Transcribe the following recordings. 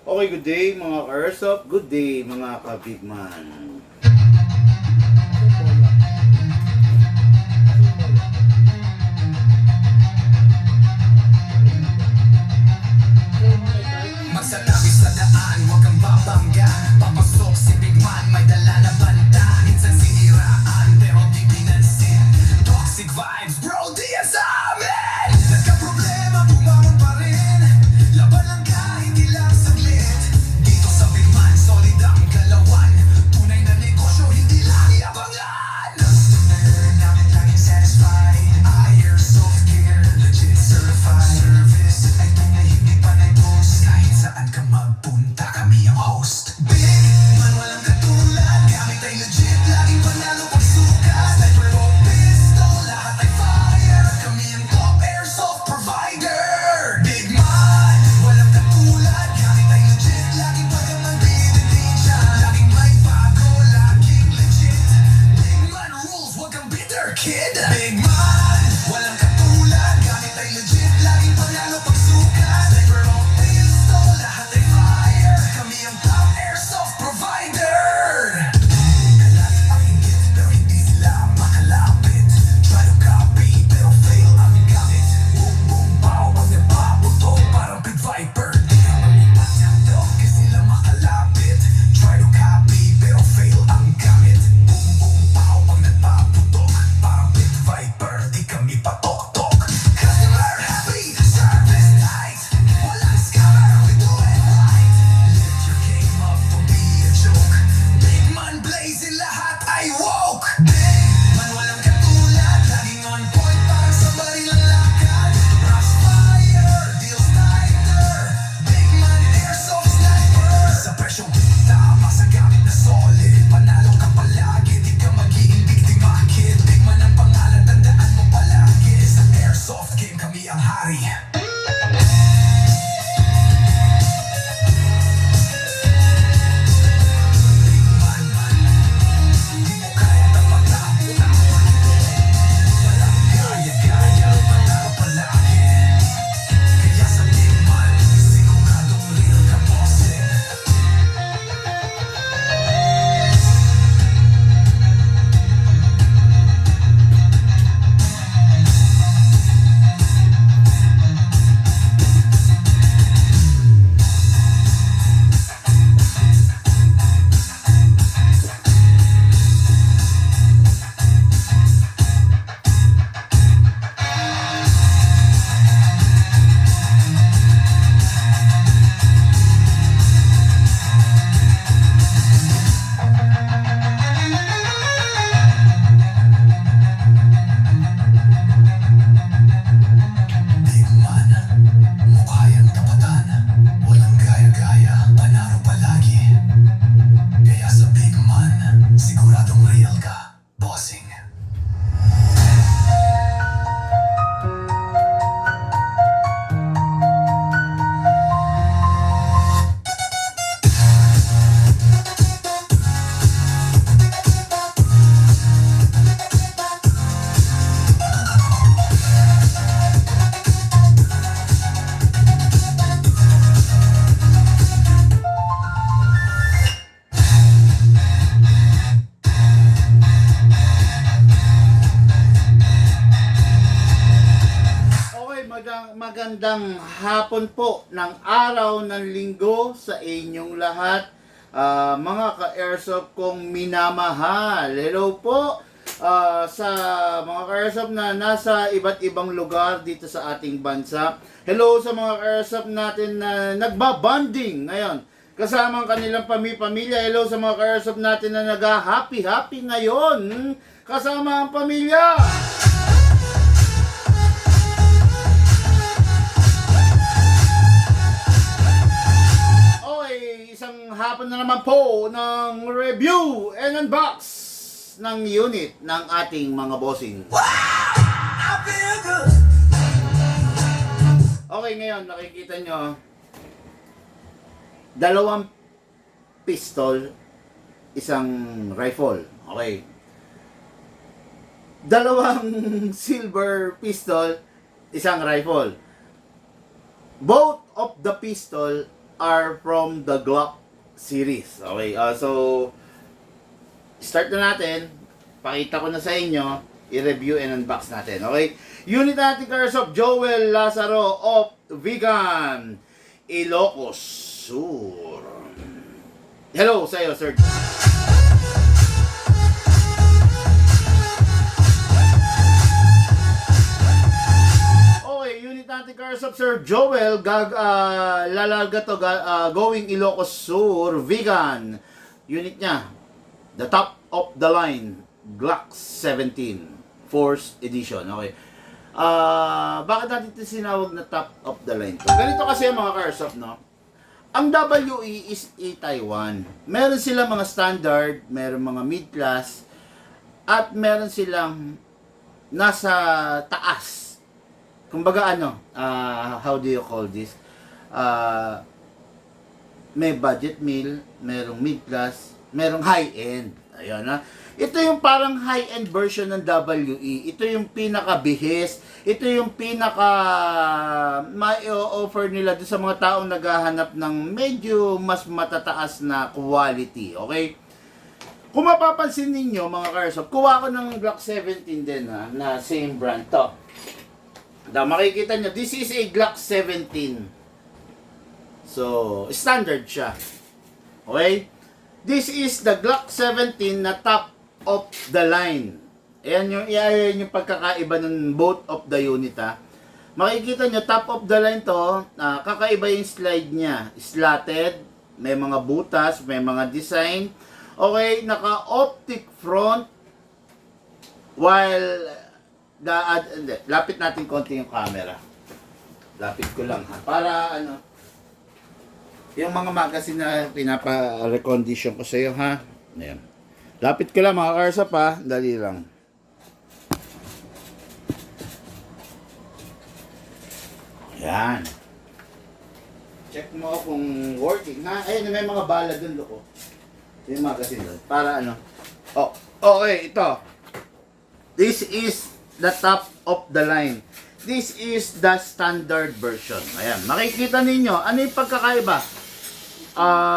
Okay, good day mga ka-airsoft. Good day mga ka-bigman. Magsatabi sa daan, huwag kang babangga. Papasok si Big Man, may dala na banda. Minsan siniraan, pero di pinansin. Toxic vibes, bro, di yan sa amin. Nagka-problema, bumangon pa rin. Laban lang ka, hindi lang saglit. Dito sa Big Man, solid ang galawan. Tunay na negosyo, hindi lang iabangan. Customer namin laging satisfied. Airsoft gear, legit certified. Service ay tunay, hindi panay boss. Kahit saan ka magpunta, kami ang host. Big Man, walang katulad. Gamit ay legit, laging panalo pagsukat. Sniper o pistol, lahat ay fire. Kami ang top airsoft provider. Big Man, walang katulad. Gamit ay legit, laging pagkaman binibinsya. Laging may bago, laging legit. Big Man rules, wag kang bitter, kid. Big Man, walang katulad. Gamit ay legit, laging panalo pagsukat. Sniper o pistol, lahat ay fire. Kami ang top airsoft provider. Kalaki ang inggit, pero hindi sila makalapit. Try to copy, pero fail ang gamit. Boom, boom, pow, pag napaputok, parang Pit Viper. Di ka malipat ng dog, kasi sila makalapit. Try to copy, pero fail ang gamit. Boom, boom, pow, pag napaputok, parang Pit Viper. Di kami patok-tok. Customer happy, service tight. Walang scammer, we do it right. Lift your game up, don't be a joke. Big Man blazing, lahat ay woke. Big Man, walang katulad. Laging on point, parang somebody lang lakad. Crossfire, deals tighter. Big Man, airsoft sniper. Sa presyong tama, sa gamit na solid. Panalo ka palagi, di ka magiging biktima, kid. Big Man ang pangalan, tandaan mo palagi. Sa airsoft game, kami ang hari. Di mo kaya tapatan. Walang gaya-gaya, panalo palagi. Kaya sa Big Man, siguradong real ka bossing. Big Man, mukha yang tapatan. Walang gaya-gaya, panalo palagi. Kaya sa Big Man, siguradong real ka, bossing. Okay, magandang hapon po ng araw ng linggo sa inyong lahat. Mga ka-airsoft kong minamahal. Hello po sa mga ka-airsoft na nasa iba't ibang lugar dito sa ating bansa. Hello sa mga ka-airsoft natin na nagbabanding ngayon kasama ang kanilang pamilya. Hello sa mga ka-airsoft natin na nag-happy ngayon kasama ang pamilya. Okay, isang hapon na naman po ng review and unbox ng unit ng ating mga bossing. I feel good. Okay, ngayon nakikita nyo, dalawang pistol, isang rifle. Okay. Dalawang silver pistol, isang rifle. Both of the pistol are from the Glock series. Okay, so start na natin. Pakita ko na sa inyo, i-review and unbox natin. Okay? Unit natin Airsoft Joel Lazaro of Vegan, Ilocos Sur. Hello sa iyo, sir. Okay, unit natin Airsoft Sir Joel, lalaga to, going Ilocos Sur, Vegan. Unit niya, the top of the line, Glock 17, 4th edition. Okay. Bakit natin ito sinawag na top of the line to? Ganito kasi mga Airsoft, no? Ang WE is a Taiwan. Meron silang mga standard, meron mga mid-class, at meron silang nasa taas. Kumbaga how do you call this? May budget meal, merong mid-class, merong high-end. Ayun na. Ito yung parang high-end version ng WE. Ito yung pinaka-bihis. Ito yung pinaka mai-offer nila doon sa mga taong naghahanap ng medyo mas matataas na quality. Okay? Kung mapapansin ninyo mga Airsoft, kuha ko ng Glock 17 din na same brand to. Makikita nyo, this is a Glock 17. So, standard siya. Okay? This is the Glock 17 na top of the line. Ayan yung pagkakaiba ng both of the unit ha. Makikita nyo, top of the line to, kakaiba yung slide niya. Slatted, may mga butas, may mga design. Okay, naka-optic front. While, lapit natin konti yung camera. Lapit ko lang ha. Para yung mga magazine na pinapa-recondition ko sa iyo ha. Ayan. Lapit ko lang mga Airsoft ha. Dali lang. Ayan. Check mo kung working ha. Ayun, may mga bala dun loko. Yung magazine dun. Para Oh, okay, ito. This is the top of the line. This is the standard version. Ayan, makikita ninyo, ano yung pagkakaiba?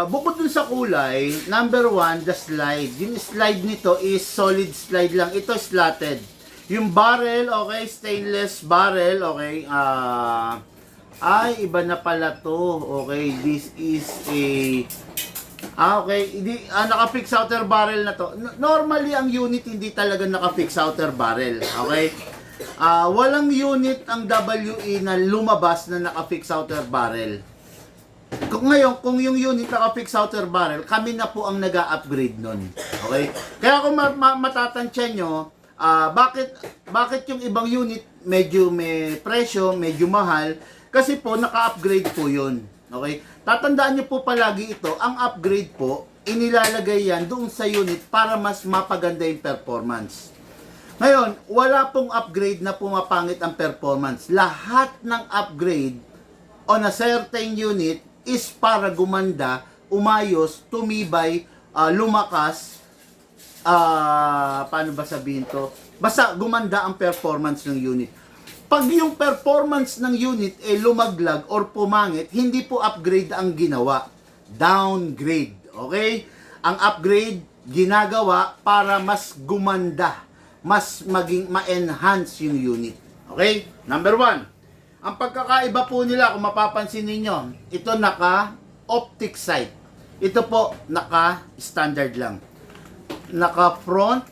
Bukod dun sa kulay, number 1, the slide. Yung slide nito is solid slide lang. Ito slatted. Yung barrel, okay, stainless barrel, okay. Iba na pala to. Okay, this is a okay, naka-fix outer barrel na to. Normally, ang unit hindi talaga naka-fix outer barrel. Okay? Walang unit ang WE na lumabas na naka-fix outer barrel. Kung yung unit naka-fix outer barrel, kami na po ang nag-upgrade nun. Okay? Kaya kung matatansya nyo, bakit yung ibang unit medyo may presyo, medyo mahal, kasi po naka-upgrade po yun. Okay? Tatandaan nyo po palagi ito, ang upgrade po, inilalagay yan doon sa unit para mas mapaganda yung performance. Ngayon, wala pong upgrade na pumapangit ang performance. Lahat ng upgrade on a certain unit is para gumanda, umayos, tumibay, lumakas, paano ba sabihin to? Basta gumanda ang performance ng unit. Pag yung performance ng unit lumaglag or pumangit, hindi po upgrade ang ginawa. Downgrade. Okay? Ang upgrade, ginagawa para mas gumanda. Mas maging ma-enhance yung unit. Okay? Number 1. Ang pagkakaiba po nila, kung mapapansin ninyo, ito naka-optic sight. Ito po, naka-standard lang. Naka-front,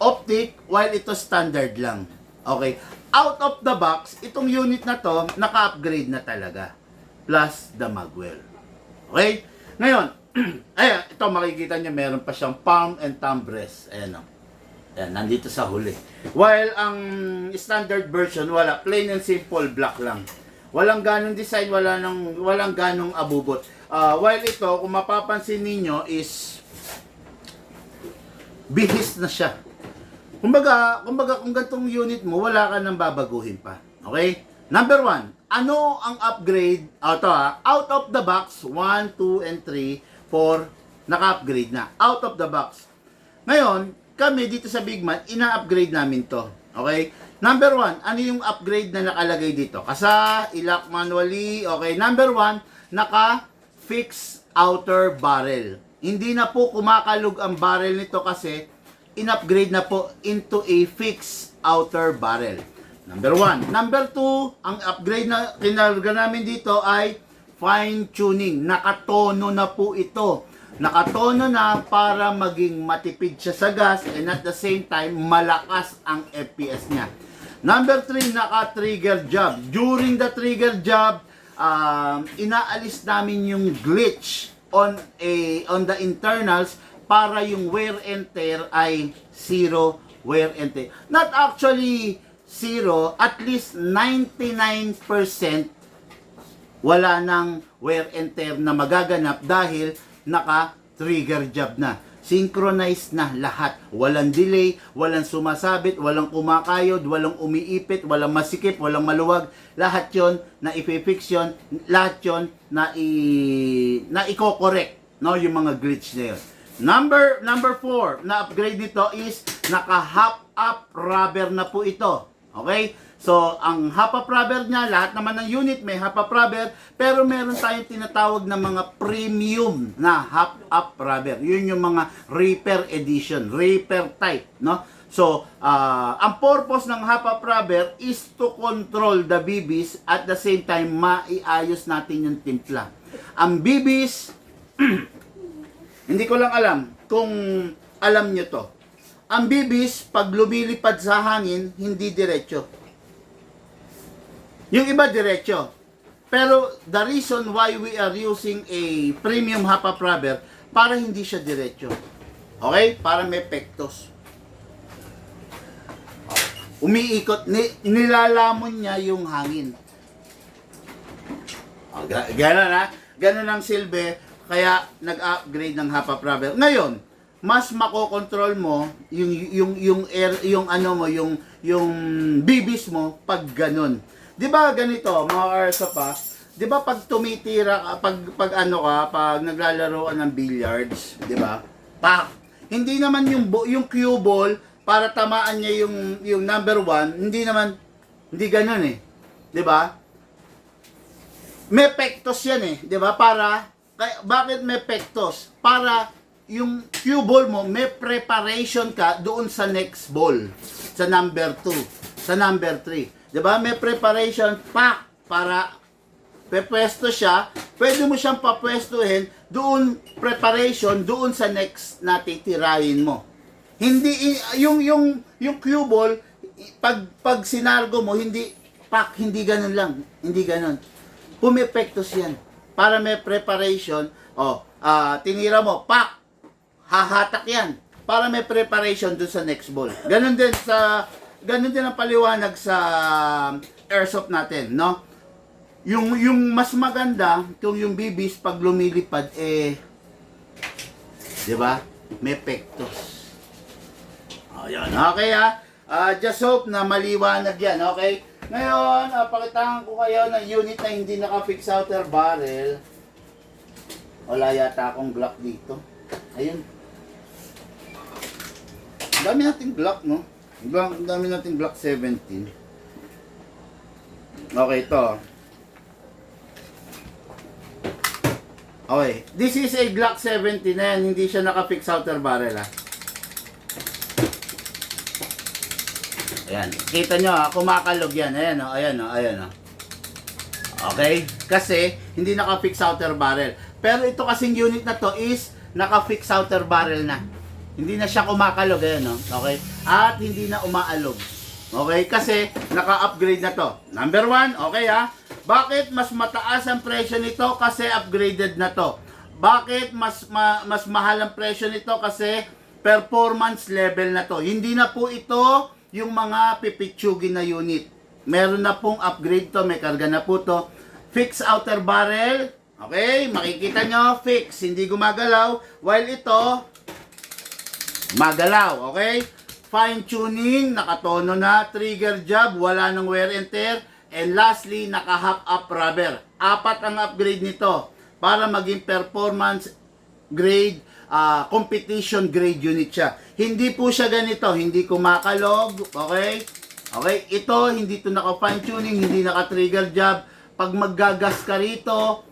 optic, while ito standard lang. Okay? Out of the box, itong unit na to, naka-upgrade na talaga. Plus the magwell. Okay? Ngayon, ayan, ito makikita nyo, meron pa siyang palm and thumb rest. Ayan o. Ayan, nandito sa huli. While ang standard version, wala. Plain and simple, black lang. Walang ganong design, walang ganong abubot. While ito, kung mapapansin ninyo, is bihis na siya. Kumbaga kung gantong unit mo, wala ka nang babaguhin pa. Okay? Number 1, ano ang upgrade? Out of the box, 1, 2, and 3, 4, naka-upgrade na. Out of the box. Ngayon, kami dito sa Bigman, ina-upgrade namin to. Okay? Number 1, ano yung upgrade na nakalagay dito? Kasa, ilock manually. Okay, number 1, naka-fix outer barrel. Hindi na po kumakalog ang barrel nito kasi in-upgrade na po into a fixed outer barrel. Number 1. Number 2, ang upgrade na kinarga namin dito ay fine tuning. Nakatono na po ito. Nakatono na para maging matipid siya sa gas and at the same time malakas ang FPS niya. Number 3, naka-trigger job. During the trigger job, inaalis namin yung glitch on the internals para yung wear and tear ay zero wear and tear. Not actually zero, at least 99% wala nang wear and tear na magaganap dahil naka-trigger job na. Synchronized na lahat. Walang delay, walang sumasabit, walang kumakayod, walang umiipit, walang masikip, walang maluwag. Lahat yon na ipifix yun, lahat yon na i-correct, no, yung mga glitch na yun. Number 4 na upgrade nito is naka-hop up rubber na po ito. Okay? So, ang hop-up rubber niya, lahat naman ng unit may hop-up rubber, pero meron tayong tinatawag na mga premium na hop-up rubber. Yun yung mga Reaper edition, Reaper type, no? So, ang purpose ng hop-up rubber is to control the BBs at the same time maiayos natin yung timpla. Ang BBs, hindi ko lang alam kung alam nyo to. Ang BBs, pag lumilipad sa hangin, hindi diretso. Yung iba diretso. Pero the reason why we are using a premium hop-up rubber, para hindi siya diretso. Okay? Para may pektos. Umiikot, nilalamon niya yung hangin. Gano'n ha? Gano'n ang silbi, kaya nag-upgrade ng hop-up rubber. Ngayon, mas makokontrol mo yung air, yung ano mo, yung bibis mo pag ganun. 'Di ba ganito, mga Arsa pa? 'Di ba pag tumitira ka, pag ano ka, pag naglalaro ka ng billiards, 'di ba? Pak. Hindi naman yung cue ball para tamaan niya yung number 1, hindi ganoon eh. 'Di ba? May pektos 'yan eh, 'di ba? Bakit may pektos? Para yung cue ball mo, may preparation ka doon sa next ball, sa number 2, sa number 3. 'Di ba? May preparation para pepwesto siya. Pwede mo siyang papwestuhin doon, preparation doon sa next na titirahin mo. Hindi yung cue ball pag sinargo mo, hindi ganoon lang, hindi ganoon. Pumepektos 'yan para may preparation. Tinira mo, hahatak 'yan para may preparation doon sa next ball. Ganun din ang paliwanag sa airsoft natin, no? Yung mas maganda kung yung BBs pag lumilipad 'di ba? May pektos. Ayan, okay ha. Just hope na maliwanag 'yan, okay? Ngayon, pakitaan ko kayo ng unit na hindi naka-fix outer barrel. Wala yata akong Glock dito. Ayun. Dami nating Glock, no? Ang dami nating Glock 17. Okay, ito. Okay, this is a Glock 17 na yan. Hindi siya naka-fix outer barrel, ha. Ayan, kita nyo ha, kumakalog yan. Ayan o, ayan o. Okay? Kasi, hindi naka-fix outer barrel. Pero ito kasing unit na to is naka-fix outer barrel na. Hindi na siya kumakalog, ayan, no? Okay? At hindi na umaalog. Okay? Kasi naka-upgrade na to. Number 1, okay ha? Bakit mas mataas ang presyo nito? Kasi upgraded na to. Bakit mas mahal ang presyo nito? Kasi performance level na to. Hindi na po ito yung mga pipitsugin na unit. Meron na pong upgrade to. May karga na po to. Fix outer barrel. Okay? Makikita nyo, fix. Hindi gumagalaw. While ito, magalaw, okay? Fine tuning, nakatono na, trigger job, wala nang wear and tear, and lastly, naka-hop up rubber. 4 ang upgrade nito para maging performance grade, competition grade unit siya. Hindi po siya ganito, hindi kumakalog, okay? Okay? Ito, hindi to naka-fine tuning, hindi naka-trigger job. Pag maggagas ka rito,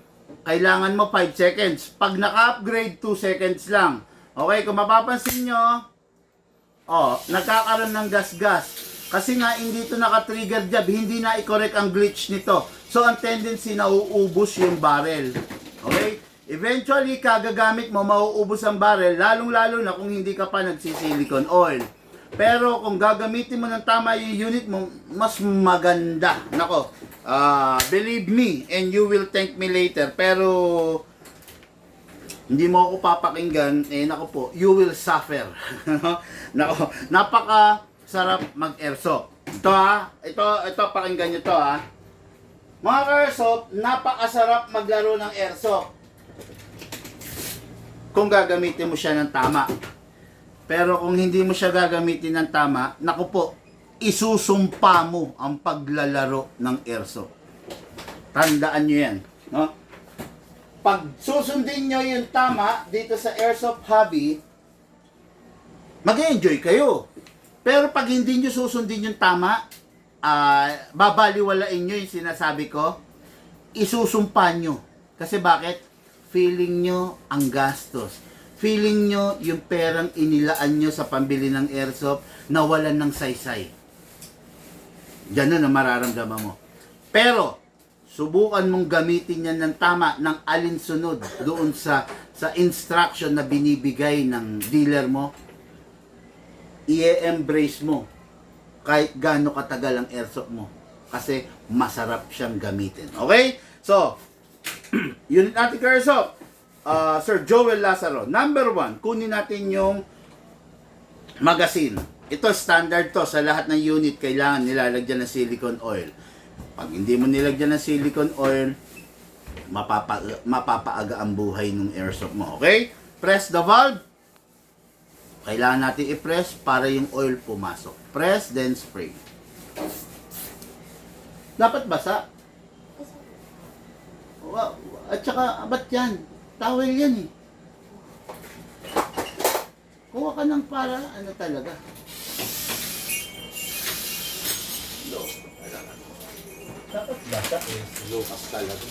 kailangan mo 5 seconds. Pag naka-upgrade, 2 seconds lang. Okay? Kung mapapansin nyo, nagkakaroon ng gas-gas. Kasi nga, hindi to naka-trigger job, hindi na i-correct ang glitch nito. So, ang tendency na uubos yung barrel. Okay? Eventually, kagagamit mo, mauubos ang barrel, lalong-lalo na kung hindi ka pa nagsisilicone oil. Pero kung gagamitin mo ng tama yung unit mo, mas maganda. Nako, believe me, and you will thank me later. Pero, hindi mo ako papakinggan, nako po, you will suffer. Nako, napaka sarap mag-airsoft. Ito, pakinggan nyo to ha. Mga airsoft, napakasarap maglaro ng airsoft. Kung gagamitin mo siya ng tama. Pero kung hindi mo siya gagamitin ng tama, naku po, isusumpa mo ang paglalaro ng airsoft. Tandaan nyo yan. No? Pag susundin nyo yung tama dito sa airsoft hobby, mag-enjoy kayo. Pero pag hindi nyo susundin yung tama, babaliwalain nyo yung sinasabi ko, isusumpa nyo. Kasi bakit? Feeling nyo ang gastos. Feeling nyo yung perang inilaan nyo sa pambili ng airsoft nawalan ng saysay. Ganun ang mararamdaman mo. Pero, subukan mong gamitin yan ng tama, ng alinsunod doon sa instruction na binibigay ng dealer mo, i-embrace mo kahit gaano katagal ang airsoft mo. Kasi masarap siyang gamitin. Okay? So, unit natin ka airsoft. Sir Joel Lazaro. Number 1, kunin natin yung magazine. Ito standard to sa lahat ng unit, kailangan nilalagyan ng silicone oil. Pag hindi mo nilagyan ng silicone oil, mapapaaga ang buhay ng airsoft mo. Okay? Press the valve. Kailangan natin i-press para yung oil pumasok. Press, then spray. Dapat basa. At saka, ba't yan? Towel yan eh. Kuha ka ng para, ano talaga. Dapat basa eh. Lukas talaga.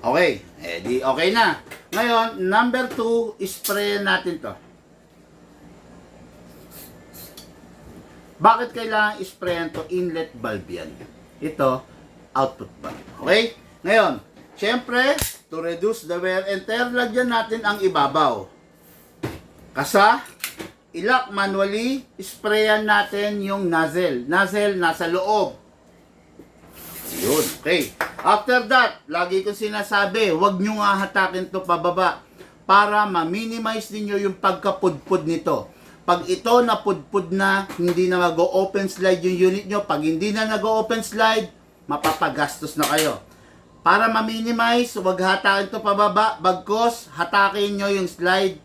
Okay. Di okay na. Ngayon, number 2, spray natin to. Bakit kailangan sprayan to? Inlet valve yan. Ito, output valve. Okay? Ngayon, syempre, to reduce the wear and tear, lagyan natin ang ibabaw. Kasa, ilak manually, sprayan natin yung nozzle. Nozzle nasa loob. Yun, okay. After that, lagi kong sinasabi, huwag nyo nga hatakin to pababa para ma-minimize ninyo yung pagkapudpud nito. Pag ito napudpud na, hindi na mag-open slide yung unit nyo. Pag hindi na nag-open slide, mapapagastos na kayo. Para ma-minimize, huwag hatakin to pababa, bagkos hatakin nyo yung slide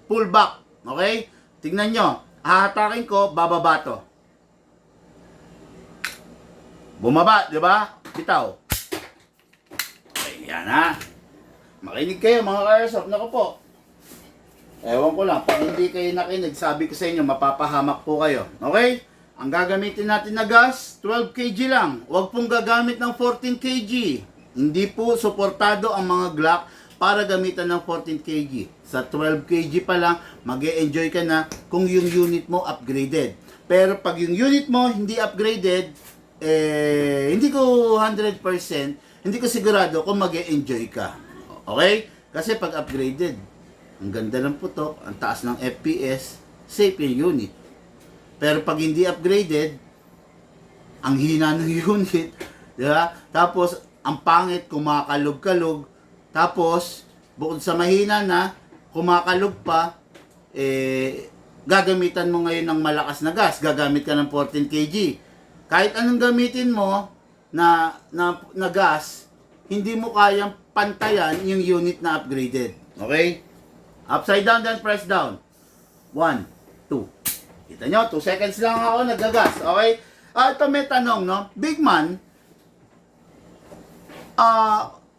pull back. Okay? Tingnan nyo, hahatakin ko, bababa to. Bumaba, di ba? Bitaw. Okay, yan ha. Makinig kayo mga airsoft. Naku po. Ewan ko lang, pag hindi kayo nakinig, sabi ko sa inyo, mapapahamak po kayo. Okay? Ang gagamitin natin na gas, 12 kg lang. Huwag pong gagamit ng 14 kg. Hindi po suportado ang mga Glock para gamitan ng 14 kg. Sa 12 kg pa lang, mag-e-enjoy ka na kung yung unit mo upgraded. Pero pag yung unit mo hindi upgraded, hindi ko 100%, hindi ko sigurado kung mag-e-enjoy ka. Okay? Kasi pag upgraded, ang ganda ng putok, ang taas ng FPS, safe yung unit. Pero pag hindi upgraded, ang hina ng unit, di ba? Tapos, ang pangit, kumakalog-kalog. Tapos, bukod sa mahina na, kumakalog pa, gagamitan mo ngayon ng malakas na gas. Gagamit ka ng 14 kg. Kahit anong gamitin mo na gas, hindi mo kayang pantayan yung unit na upgraded. Okay? Upside down, then press down. 1, 2. Kita nyo, 2 seconds lang ako nagagas. Okay? Ito may tanong, no? Big man,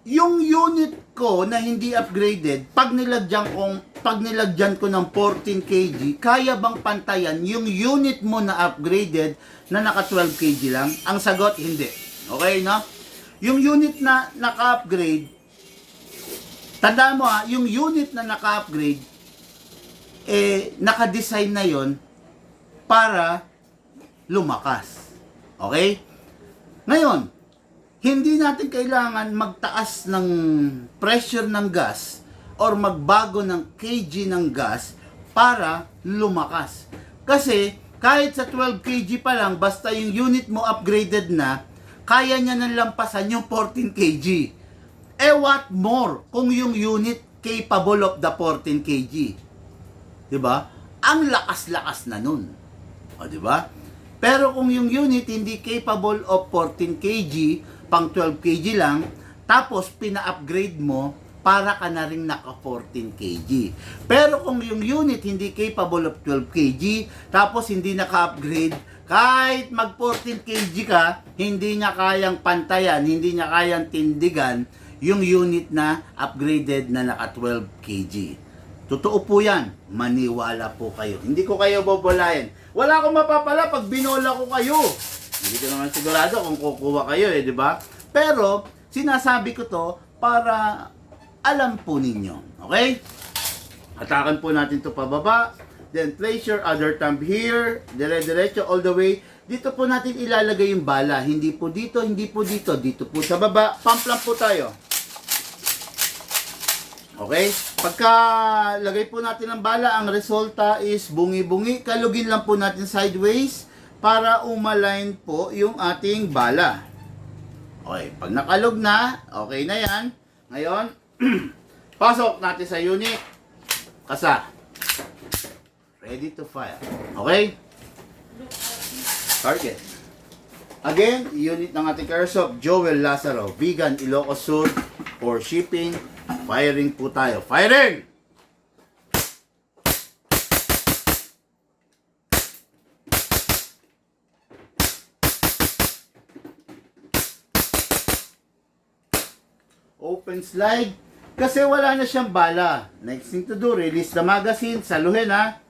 yung unit ko na hindi upgraded, pag nilagyan kong pag nilagyan ko ng 14 kg, kaya bang pantayan yung unit mo na upgraded na naka 12 kg lang? Ang sagot, hindi. Okay, no? Yung unit na naka-upgrade, tandaan mo yung unit na naka-upgrade, naka-design na yon para lumakas. Okay? Ngayon, hindi natin kailangan magtaas ng pressure ng gas or magbago ng kg ng gas para lumakas. Kasi kahit sa 12 kg pa lang, basta yung unit mo upgraded na, kaya niya nang lampasan yung 14 kg. What more kung yung unit capable of the 14 kg? 'Di ba? Ang lakas-lakas na nun. O, 'di ba? Pero kung yung unit hindi capable of 14 kg, pang 12 kg lang, tapos pina-upgrade mo, para ka na rin naka 14 kg. Pero kung yung unit hindi capable of 12 kg, tapos hindi naka-upgrade, kahit mag 14 kg ka, hindi niya kayang pantayan, hindi niya kayang tindigan yung unit na upgraded na naka 12 kg. Totoo po yan. Maniwala po kayo. Hindi ko kayo bobolahin. Wala akong mapapala pag binola ko kayo. Hindi ko naman sigurado kung kukuha kayo di ba? Pero, sinasabi ko to para alam po ninyo. Okay? Hatakan po natin to pababa. Then, place your other thumb here. Dire-diretso all the way. Dito po natin ilalagay yung bala. Hindi po dito, hindi po dito. Dito po sa baba. Pump lang po tayo. Okay? Pagka lagay po natin ang bala, ang resulta is bungi-bungi. Kalugin lang po natin sideways para umalign po yung ating bala. Okay, pag nakalog na, okay na yan. Ngayon, pasok natin sa unit. Kasa. Ready to fire. Okay? Target. Again, unit ng ating airsoft, Joel Lazaro, Vegan, Ilocos Sur, for shipping. Firing po tayo. Firing! Open slide. Kasi wala na siyang bala. Next thing to do, release the magazine. Saluhin ha.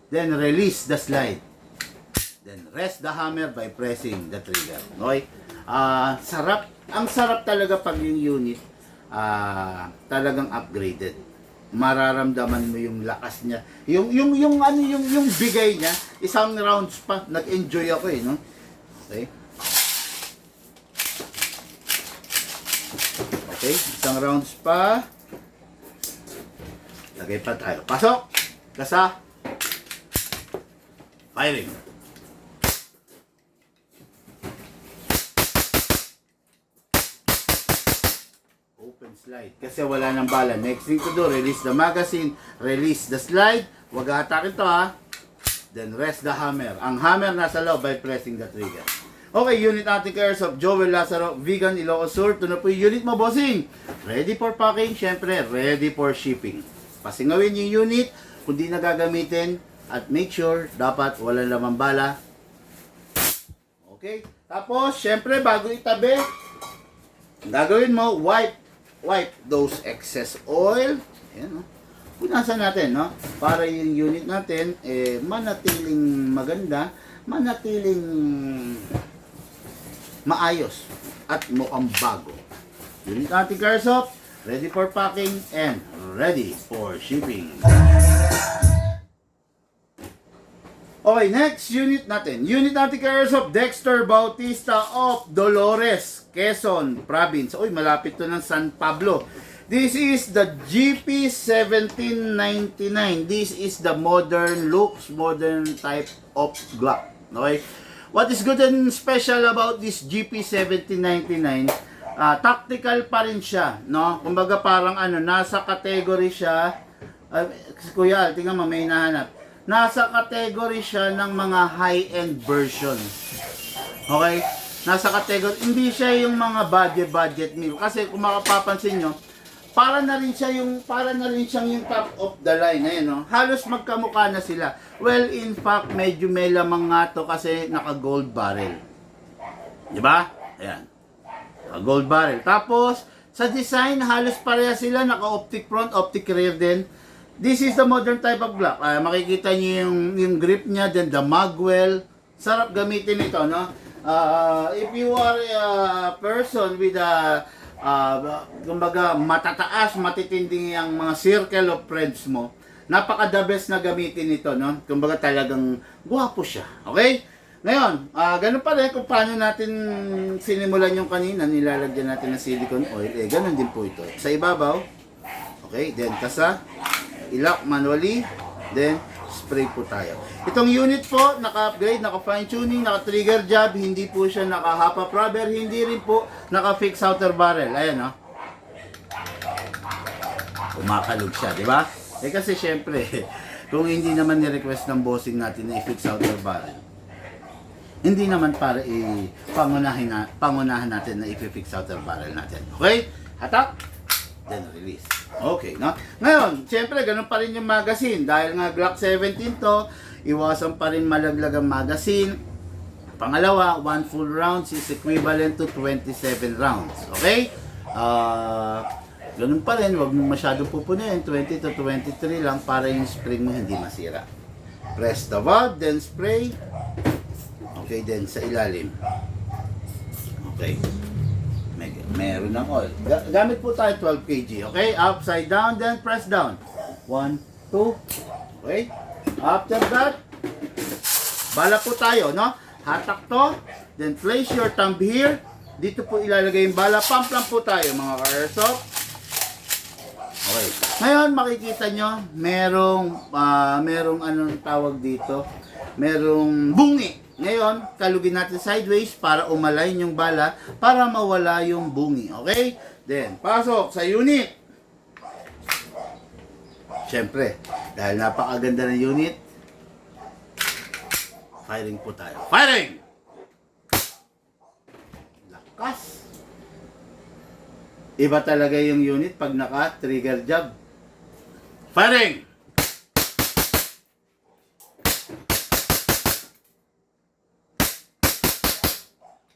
Then release the slide. Then rest the hammer by pressing the trigger. Okay? Sarap. Ang sarap talaga pag yung unit talagang upgraded. Mararamdaman mo yung lakas niya. Yung bigay niya, isang rounds pa. Nag-enjoy ako no? Okay? Okay, isang rounds pa. Lagay pa tayo. Pasok! Kasa! Firing! Open slide. Kasi wala nang bala. Next thing to do, release the magazine, release the slide. Huwag atakin to ha. Then rest the hammer. Ang hammer nasa loob by pressing the trigger. Okay, unit ating airsoft, Joel Lazaro, Vegan, Ilocos Sur. Ito na po yung unit mo, bossing. Ready for packing, syempre, ready for shipping. Pasingawin yung unit kung di na gagamitin at make sure dapat walang lamang bala. Okay, tapos, syempre, bago itabi, gagawin mo, wipe those excess oil. Ayan, punasan natin, no? Para yung unit natin, manatiling maganda, manatiling maayos at mukhang bago. Unit ating airsoft, ready for packing and ready for shipping. Okay, next unit natin. Unit natin airsoft, Dexter Bautista of Dolores, Quezon Province. Uy, malapit to ng San Pablo. This is the GP1799. This is the modern looks, modern type of Glock. Okay? What is good and special about this GP1799? Tactical pa rin siya, no? Kumbaga parang nasa category siya. Kuya, tingnan mo, may hinahanap. Nasa category siya ng mga high-end version. Okay? Nasa category, hindi siya yung mga budget meal. Kasi kung makapapansin nyo, para na rin siyang yung top of the line. Ayan, no? Halos magkamukha na sila. Well, in fact, medyo may lamang nga to kasi naka-gold barrel. Diba? Ayan. Naka-gold barrel. Tapos, sa design, halos pareha sila. Naka-optic front, optic rear din. This is the modern type of Glock. Makikita niyo yung grip niya, then the magwell. Sarap gamitin ito, no? If you are a person with a kumbaga matataas, matitinding ang mga circle of friends mo, napaka the best na gamitin ito, no? Kumbaga talagang gwapo siya. Okay? Ngayon, ganun pa rin kung paano natin sinimulan yung kanina, nilalagyan natin ng silicone oil, ganun din po ito. Sa ibabaw, okay, then kasa, ilock manually, then spray po tayo. Itong unit po, naka-upgrade, naka-fine tuning, naka-trigger job, hindi po siya naka-half up rubber, hindi rin po naka-fix outer barrel. Ayan, no? Kumakalog siya, di ba? Kasi syempre, kung hindi naman ni-request ng bossing natin na i-fix outer barrel, hindi naman para pangunahan natin na i-fix outer barrel natin. Okay? Hatak, then release. Okay, no? Ngayon, syempre, ganun pa rin yung magazine. Dahil nga Glock 17 to, iwasan pa rin malaglag ang magazine. Pangalawa, 1 full rounds is equivalent to 27 rounds. Okay? Ganun pa rin, huwag mo masyadong pupunin. 20 to 23 lang para yung spring mo hindi masira. Press the valve, then spray. Okay, then sa ilalim. Okay. Meron ng oil. Gamit po tayo 12 kg. Okay? Upside down, then press down. 1, 2. Okay? After that, bala po tayo, no? Hatak to. Then place your thumb here. Dito po ilalagay yung bala. Pump lang po tayo, mga ka-airsoft. Okay. Ngayon, makikita nyo, merong anong tawag dito? Merong bungi. Ngayon, kalugin natin sideways para umalign yung bala para mawala yung bungi. Okay? Then, pasok sa unit. Siyempre, dahil napakaganda ng unit, firing po tayo. Firing! Lakas! Iba talaga yung unit pag naka-trigger job. Firing!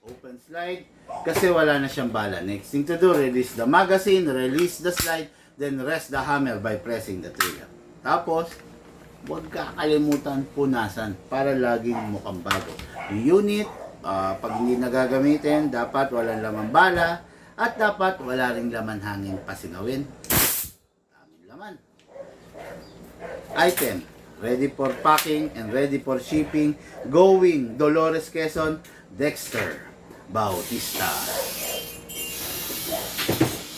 Open slide kasi wala na siyang bala. Next thing to do, release the magazine, release the slide, then rest the hammer by pressing the trigger. Tapos, huwag kakalimutan punasan para laging mukhang bago. Yung unit, pag hindi nagagamitin, dapat walang laman bala at dapat wala ring laman hangin pasingawin. Daming laman. Item, ready for packing and ready for shipping. Going, Dolores Quezon, Dexter Bautista.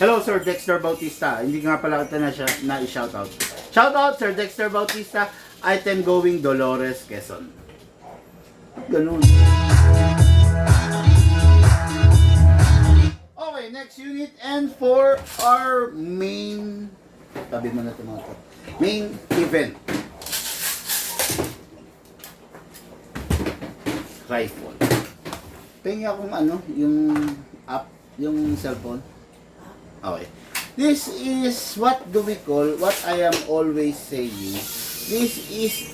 Hello, Sir Dexter Bautista. Hindi nga pala kita na i-shoutout. Shoutout, Sir Dexter Bautista. Item going, Dolores Quezon. Ganun. Okay, next unit. And for our main, tabi mo na ito mga to. Main event. Rifle. Pengi akong yung app, yung cellphone. Okay. This is what do we call, what I am always saying. This is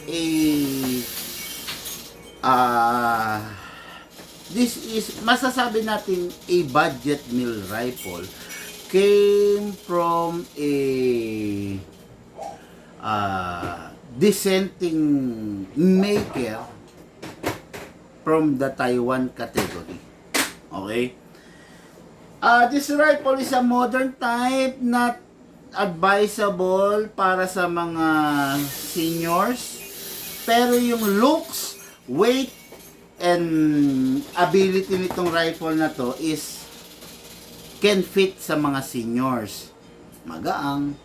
masasabi natin a budget mill rifle came from a dissenting maker from the Taiwan category. Okay? This rifle is a modern type, not advisable para sa mga seniors. Pero yung looks, weight, and ability nitong rifle na to is can fit sa mga seniors. Magaang,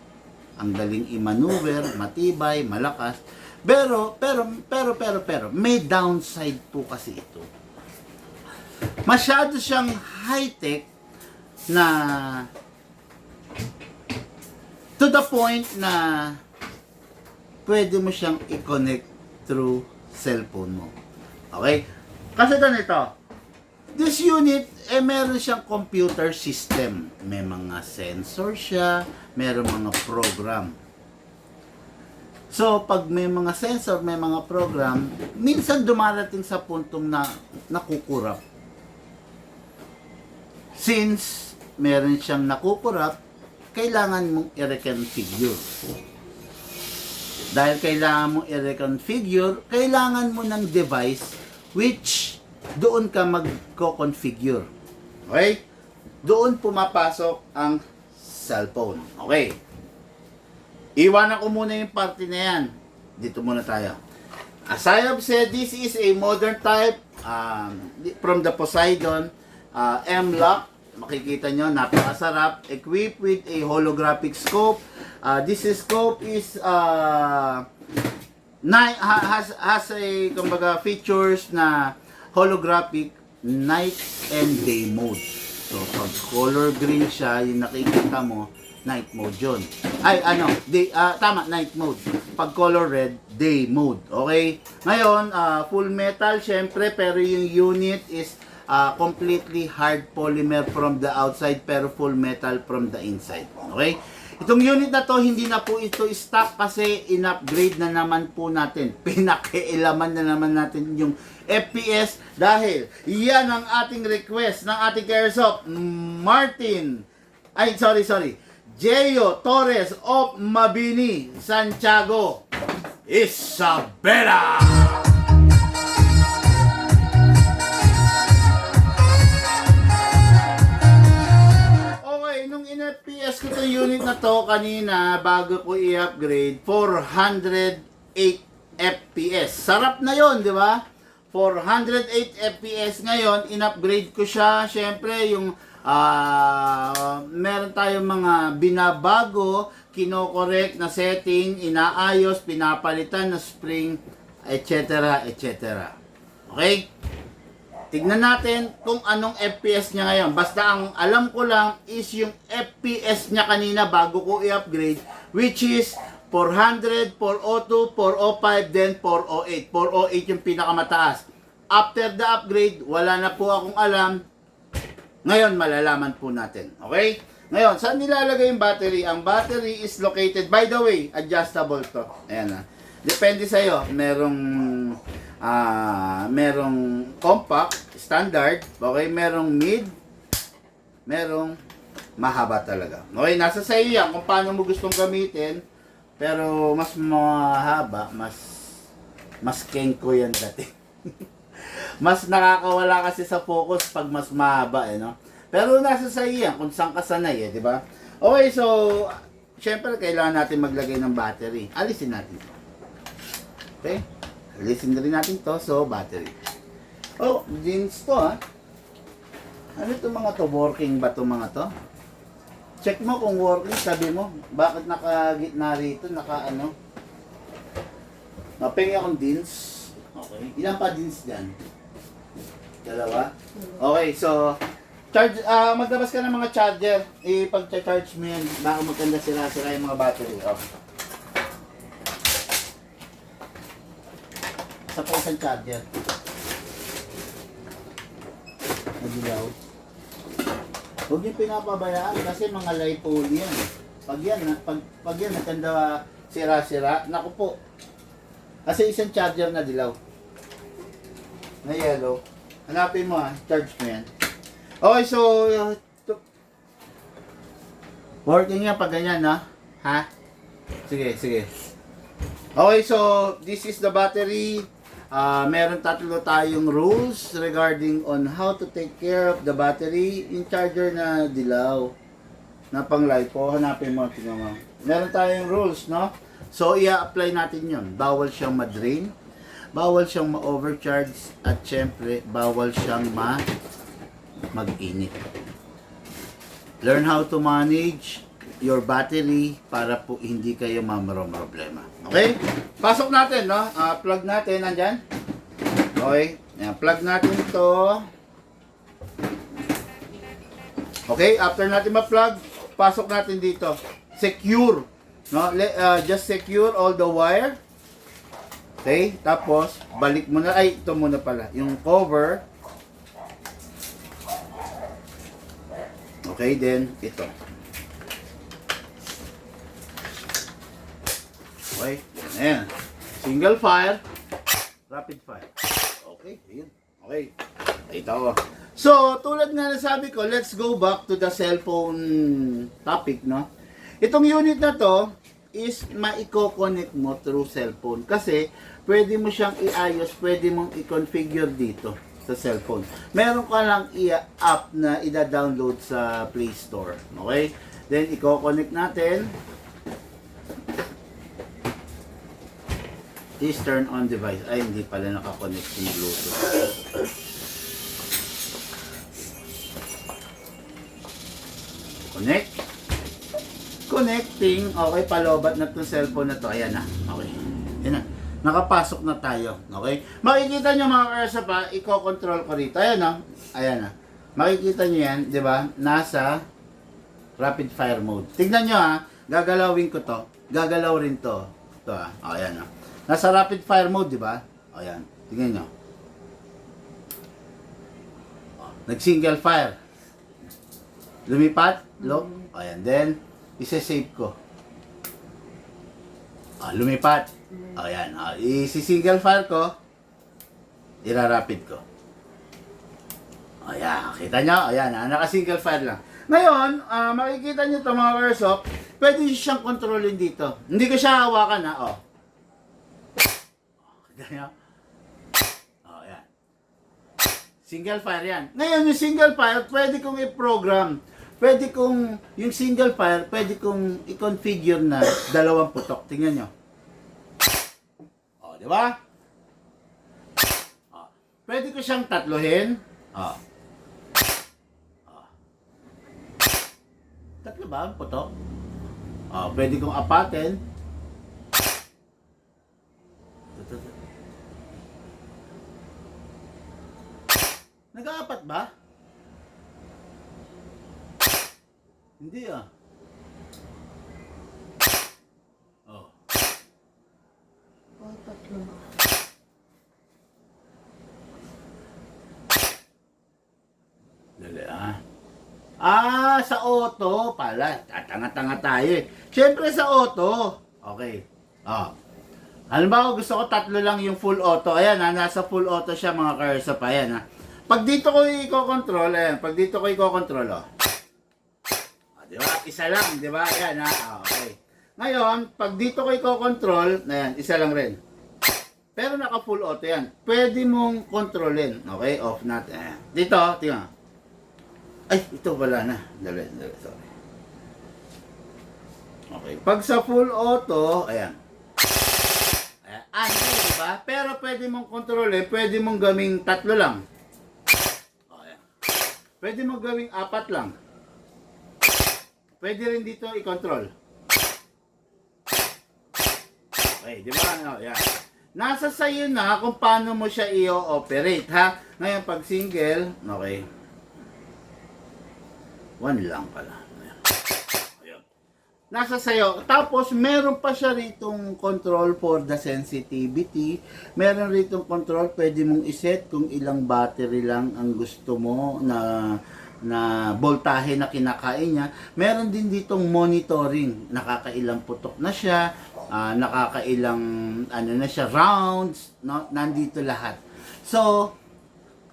ang daling i-maneuver, matibay, malakas. Pero, may downside po kasi ito. Masyado siyang high-tech na to the point na pwede mo siyang i-connect through cellphone mo. Okay? Kasi ganito, this unit, meron siyang computer system. May mga sensor siya, meron mga program. So, pag may mga sensor, may mga program, minsan dumarating sa puntong na nakukurap. Since meron siyang nakukurap, kailangan mong i-reconfigure. Dahil kailangan mong i-reconfigure, kailangan mo ng device which doon ka magko-configure. Okay? Doon pumapasok ang cellphone. Okay. Iwanan ko muna yung parte na yan. Dito muna tayo. As I have said, this is a modern type from the Poseidon M-Lock. Makikita nyo, napakasarap. Equipped with a holographic scope. This scope is has a kumbaga features na holographic night and day mode. So pag color green siya, yung nakikita mo, night mode yun. Ay, tama, night mode. Pag color red, day mode. Okay? Ngayon, full metal, syempre, pero yung unit is completely hard polymer from the outside, pero full metal from the inside. Okay? Itong unit na to, hindi na po ito stock kasi in-upgrade na naman po natin. Pinakialaman na naman natin yung FPS dahil yan ang ating request ng ating Airsoft Jeyo Torres of Mabini, Santiago, Isabela. Nung in-FPS ko itong unit na to kanina bago ko i-upgrade, 408 FPS. Sarap na yon, di ba? 408 FPS ngayon, in-upgrade ko siya. Siyempre, yung meron tayong mga binabago, kino-correct na setting, inaayos, pinapalitan na spring, etc. etc. Okay? Tignan natin kung anong FPS niya ngayon. Basta ang alam ko lang is yung FPS niya kanina bago ko i-upgrade, which is 400, 402, 405, then 408. 408 yung pinakamataas. After the upgrade, wala na po akong alam. Ngayon, malalaman po natin. Okay? Ngayon, saan nilalagay yung battery? Ang battery is located, by the way, adjustable to. Ayan na. Depende sa'yo. Merong compact, standard, okay, merong mid, merong mahaba talaga. Okay, nasa sa iyo yan kung paano mo gustong gamitin, pero mas mahaba, mas kenko yan dati. Mas nakakawala kasi sa focus pag mas mahaba, no? Pero nasa sa iyo yan kung saan ka sanay, di ba? Okay, so, syempre kailangan natin maglagay ng battery. Alisin natin. Okay? Alisin na rin natin to, so battery. Oh, jeans to ha. Ano itong mga to? Working ba itong mga to? Check mo kung working, sabi mo. Bakit naka-gitna rito, naka-ano? Napingi akong jeans. Okay. Ilan pa jeans dyan? Dalawa? Okay, so charge, maglabas ka ng mga charger. Ipag-charge mo yan. Baka magkanda sira-sira yung mga battery. Okay. Sa po isang charger. Nadilaw. Huwag niyo pinapabayaan kasi mga LiPo yan. Pag yan nagkanda sira-sira, naku po. Kasi isang charger na dilaw. Na yellow. Hanapin mo charge mo yan. Okay, so working yan pag ganyan ha? Sige. Okay, so this is the battery. Meron tatlo tayong rules regarding on how to take care of the battery. Yung charger na dilaw na pang LiPo, hanapin mo, tingnan mo. Meron tayong rules, no? So, i-apply natin yun. Bawal siyang ma-drain, bawal siyang ma-overcharge, at syempre, bawal siyang mag-init. Learn how to manage your battery para po hindi kayo mamarong problema. Okay? Pasok natin, no? Plug natin, nandyan. Okay? Ayan, plug natin ito. Okay? After natin ma-plug, pasok natin dito. Secure. No? Just secure all the wire. Okay? Tapos, balik mo na. Ay, ito muna pala. Yung cover. Okay, then, ito. Okay, ayan. Single fire, rapid fire. Okay, ayan. Okay, ito. So, tulad nga na sabi ko, let's go back to the cellphone topic, no? Itong unit na to, is maiko-connect mo through cellphone. Kasi, pwede mo siyang iayos, pwede mong i-configure dito sa cellphone. Meron ka lang i-app na ida-download sa Play Store. Okay? Then, i-connect natin. Is turn on device. Ay, hindi pala nakakonect yung Bluetooth. Connect. Connecting. Okay, palobat na itong cellphone na to. Ayan na. Okay. Ayan na. Nakapasok na tayo. Okay? Makikita nyo mga Ursa pa, i-control ko rito. Ayan na. Ayan na. Makikita nyo yan, di ba? Nasa rapid fire mode. Tignan nyo ha. Gagalawin ko to. Gagalaw rin to. Ito ha. O, ayan ha. Nasa rapid fire mode, di ba? O, ayan. Tignan nyo. Nag-single fire. Lumipat. Look. Ayan. Then, isa-save ko. Lumipat. Ayan. Isi-single file ko. Ira-rapid ko. Ayan. Kita nyo? Ayan. Naka-single file lang. Ngayon, makikita nyo ito mga Airsoft. Pwede siyang kontrolin dito. Hindi ko siya hawakan ha. O. Kita nyo? Ayan. Single file yan. Ngayon, yung single file, pwede kong i-program. Pwede kong, yung single file, pwede kong i-configure na 2 putok. Tingnan nyo. O, di ba? O, pwede ko siyang tatlohin. O. O. Tatlo ba ang putok? O, pwede kong apatin. Nag-aapat ba? Hindi ah. Oh. Tatlo. Dali ah. Sa auto pala. Tatanga-tanga tayo eh. Siyempre sa auto. Okay. Halimbawa gusto ko 3 lang yung full auto. Ayan nasa full auto siya mga Ursa pa. Ayan ha. Pag dito ko i-control, ayan. Pag dito ko i-control, di ba? Isa lang, di ba? Ayan ha. Okay. Ngayon, pag dito ko i-control, ayan, isa lang rin. Pero naka full auto yan. Pwede mong kontrolin. Okay, off natin. Ayan. Dito, tingnan. Ay, ito wala na. Dali, sorry. Okay. Pag sa full auto, ayan. Hindi, di ba? Pero pwede mong kontrolin, pwede mong gawing 3 lang. Ayan. Pwede mong gawing 4 lang. Pwede rin dito i-control. Okay, di ba? Yan. Nasa sayo na kung paano mo siya i-operate, ha? Ngayon, pag single, okay. 1 lang pala. Ayan. Nasa sayo. Tapos, meron pa siya ritong control for the sensitivity. Meron ritong control, pwede mong iset kung ilang battery lang ang gusto mo na voltahe na kinakain niya. Meron din ditong monitoring, nakakailang putok na siya, nakakailang na siya rounds, no? Nandito lahat. So,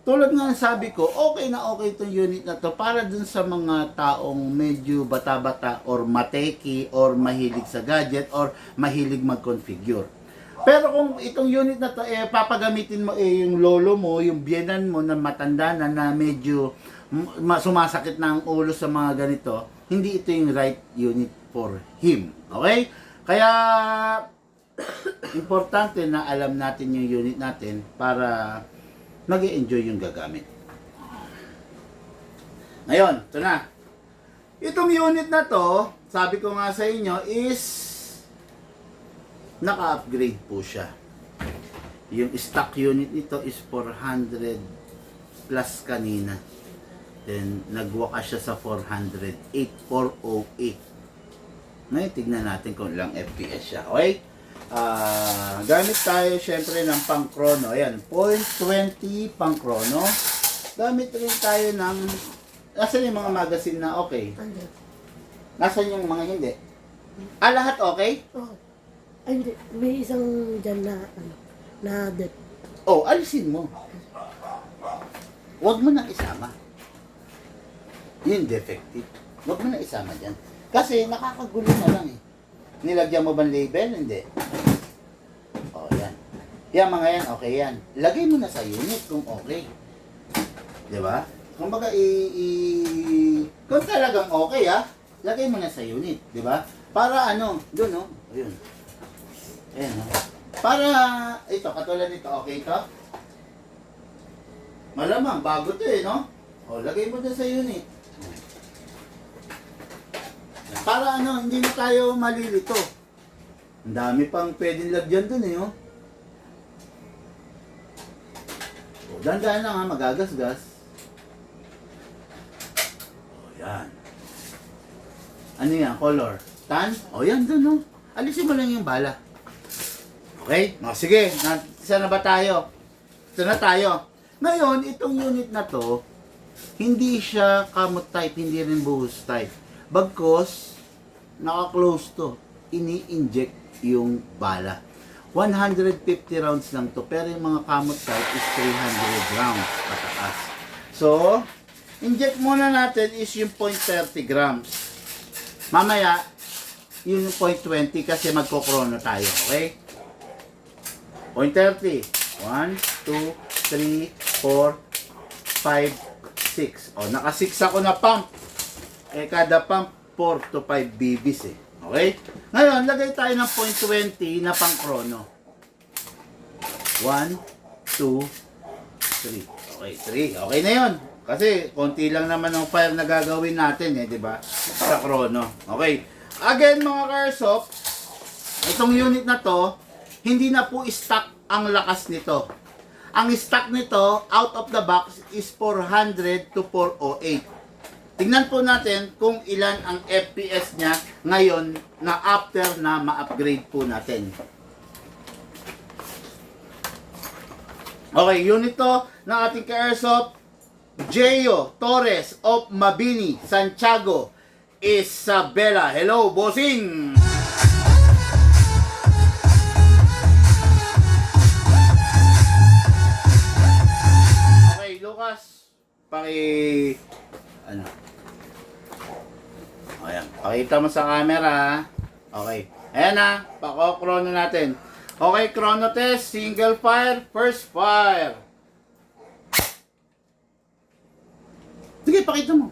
tulad nga sabi ko, okay na okay itong unit na to para dun sa mga taong medyo bata-bata or mateki or mahilig sa gadget or mahilig mag-configure. Pero kung itong unit na to, papagamitin mo yung lolo mo, yung biyenan mo na matanda na medyo sumasakit na ang ulo sa mga ganito, hindi ito yung right unit for him. Okay? Kaya, importante na alam natin yung unit natin para mag-enjoy yung gagamit. Ngayon, ito na. Itong unit na to, sabi ko nga sa inyo, is naka-upgrade po siya. Yung stock unit nito is 400 plus kanina. Then, nagwaka siya sa 408, 408. Ngayon, tignan natin kung ilang FPS siya. Okay? Gamit tayo, syempre, ng pang-chrono. Ayan, 0.20 pang-chrono. Gamit rin tayo ng... Nasaan yung mga magazine na okay? Hindi. Nasaan yung mga hindi? Lahat okay? Oh. Ay, hindi. May isang dyan na, na dead. Alisin mo. Huwag mo nang isama. Yun defective. Huwag mo na isama dyan. Kasi nakakagulo na lang eh. Nilagyan mo bang label? Hindi. O, yan. Yan mga yan, okay yan. Lagay mo na sa unit kung okay. Di ba? Kung baga, kung talagang okay lagay mo na sa unit. Di ba? Para ano, dun ayun. Ayan Para, ito, katulad nito, okay ito? Malamang, bago to no? O, lagay mo na sa unit. Para ano, hindi na tayo malilito. Ang dami pang pwedeng lagyan dun oh. O, dandan lang magagasgas. O, yan. Ano yan, color? Tan? O, yan dun Alisin mo lang yung bala. Okay? O, sige, saan na ba tayo? Saan na tayo? Ngayon, itong unit na to, hindi siya kamot type, hindi rin buhos type. Bagkos, naka-close to. Ini-inject yung bala. 150 rounds lang to, pero yung mga kamot type is 300 rounds pataas. So, inject muna natin is yung 0.30 grams. Mamaya, yung 0.20 kasi magkokrono tayo, okay? 0.30. 1, 2, 3, 4, 5, 6. O, naka 6 ako na pump. Kada pump, 4 to 5 BBs Okay? Ngayon, lagay tayo ng 0.20 na pang krono. 1, 2, 3. Okay, 3. Okay na yun. Kasi, konti lang naman ang fire na gagawin natin di ba? Sa krono. Okay. Again, mga Airsoft, itong unit na to, hindi na po stock ang lakas nito. Ang stock nito, out of the box, is 400 to 408. Tingnan po natin kung ilan ang FPS niya ngayon na after na ma-upgrade po natin. Okay, unit to ng ating ka-Airsoft, Geo Torres of Mabini, Santiago, Isabela. Hello, bossing! Okay, Lucas, ayan, pakita mo sa camera. Okay, ayan pakokrono natin. Okay, chrono test, single fire, first fire. Sige, pakita mo.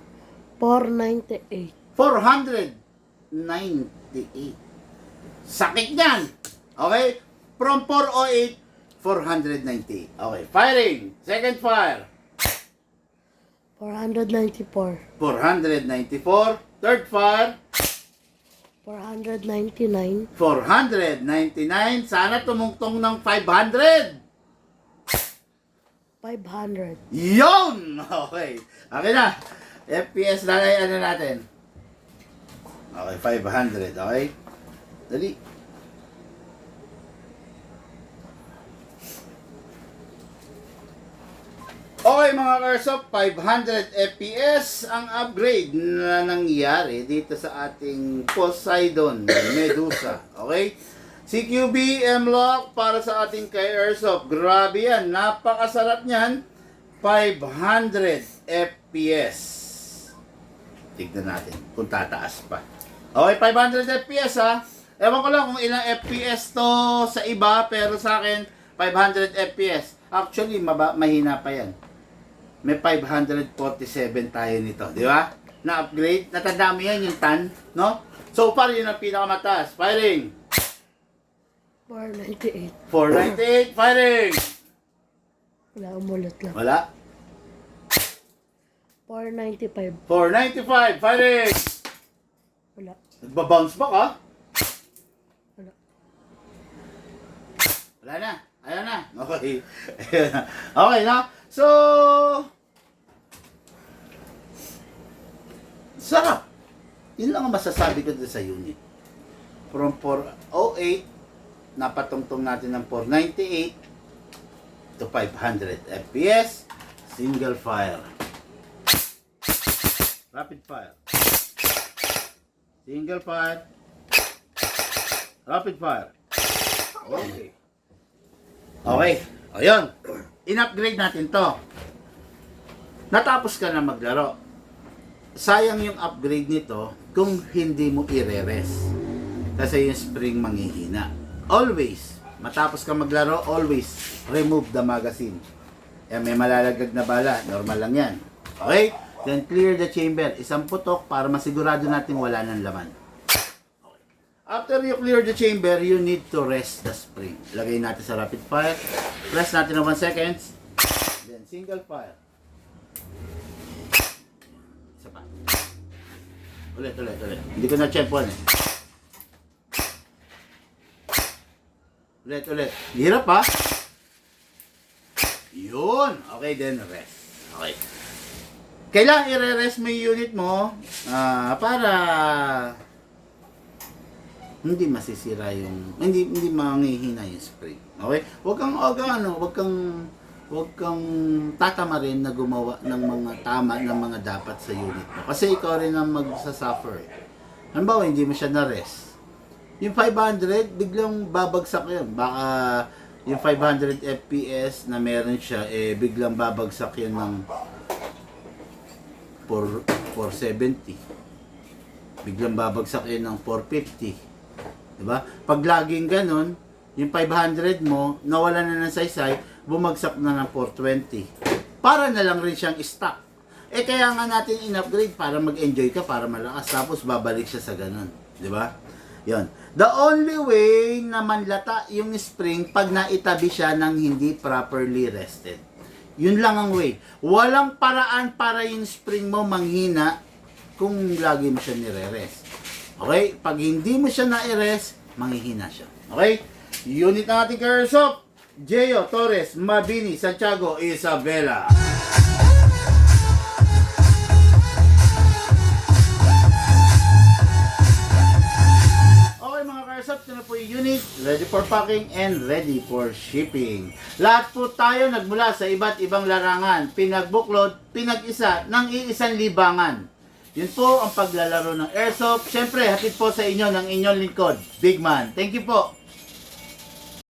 498. 498. Sakit yan. Okay? From 408, 498. Okay, firing. Second fire. 494. 494. Third fire. 499. 499. Sana tumungtong ng 500. 500. Yon! Okay. Okay na. FPS na ano natin. Okay, 500. Okay? Dali. Okay mga Airsoft, 500 FPS ang upgrade na nangyari dito sa ating Poseidon Medusa. Okay? CQB M-Lock para sa ating kay Airsoft. Grabe yan. Napakasarap niyan. 500 FPS. Tignan natin kung tataas pa. Okay, 500 FPS Ewan ko lang kung ilang FPS to sa iba, pero sa akin, 500 FPS. Actually, mahina pa yan. May 547 tayo nito, di ba? Na-upgrade. Natanda mo yan, yung tan, no? So far, yun ang pinakamataas. Firing! 498. 498, firing! Wala, umulot lang. Wala. 495. 495, firing! Wala. Nagbabounce back, Wala. Wala na. Ayan na. Okay. Okay, no? So, sarap. Yun lang ang masasabi ko dito sa unit. From 408, napatungtong natin ng 498 to 500 FPS. Single fire. Rapid fire. Single fire. Rapid fire. Okay. Okay. O yun. In-upgrade natin to. Natapos ka na maglaro. Sayang yung upgrade nito kung hindi mo i-re-res. Kasi yung spring manghihina. Always, matapos ka maglaro, always remove the magazine. Yan, may malalagag na bala. Normal lang yan. Okay? Then clear the chamber. Isang putok para masigurado natin wala ng laman. Okay. After you clear the chamber, you need to rest the spring. Lagay natin sa rapid fire. Press natin ng 1 second. Then single fire. Isa pa. Ulit. Hindi ko na-check-on eh. Ulit. Hirap ha? Yun. Okay, then rest. Okay. Kailangan i-rest mo yung unit mo para hindi masisira yung hindi manghihina yung spring. Okay? Huwag kang tatama rin na gumawa ng mga tama ng mga dapat sa unit mo. Kasi ikaw rin ang magsasuffer. Halimbawa, hindi mo siya na-rest. Yung 500, biglang babagsak yun. Baka yung 500 FPS na meron siya, biglang babagsak yun ng 470. Biglang babagsak yun ng 450. Diba? Pag laging ganun, yung 500 mo, nawala na ng saysay, bumagsak na ng 420. Para na lang rin siyang stock. Kaya nga natin in-upgrade para mag-enjoy ka, para malakas. Tapos babalik siya sa ganun. Diba? Yon. The only way na manlata yung spring pag naitabi siya ng hindi properly rested. Yun lang ang way. Walang paraan para yung spring mo manghina kung lagi mo siya nire-rest. Okay? Pag hindi mo siya na-rest, manghihina siya. Okay? Unit ng ating Airsoft, Geo Torres, Mabini, Santiago, Isabela. Ito na po yung unit, ready for packing and ready for shipping. Lahat po tayo nagmula sa iba't ibang larangan, pinagbuklod, pinag-isa ng iisang libangan. Yun po ang paglalaro ng Airsoft. Siyempre, hatid po sa inyo ng inyong lingkod, Big Man. Thank you po.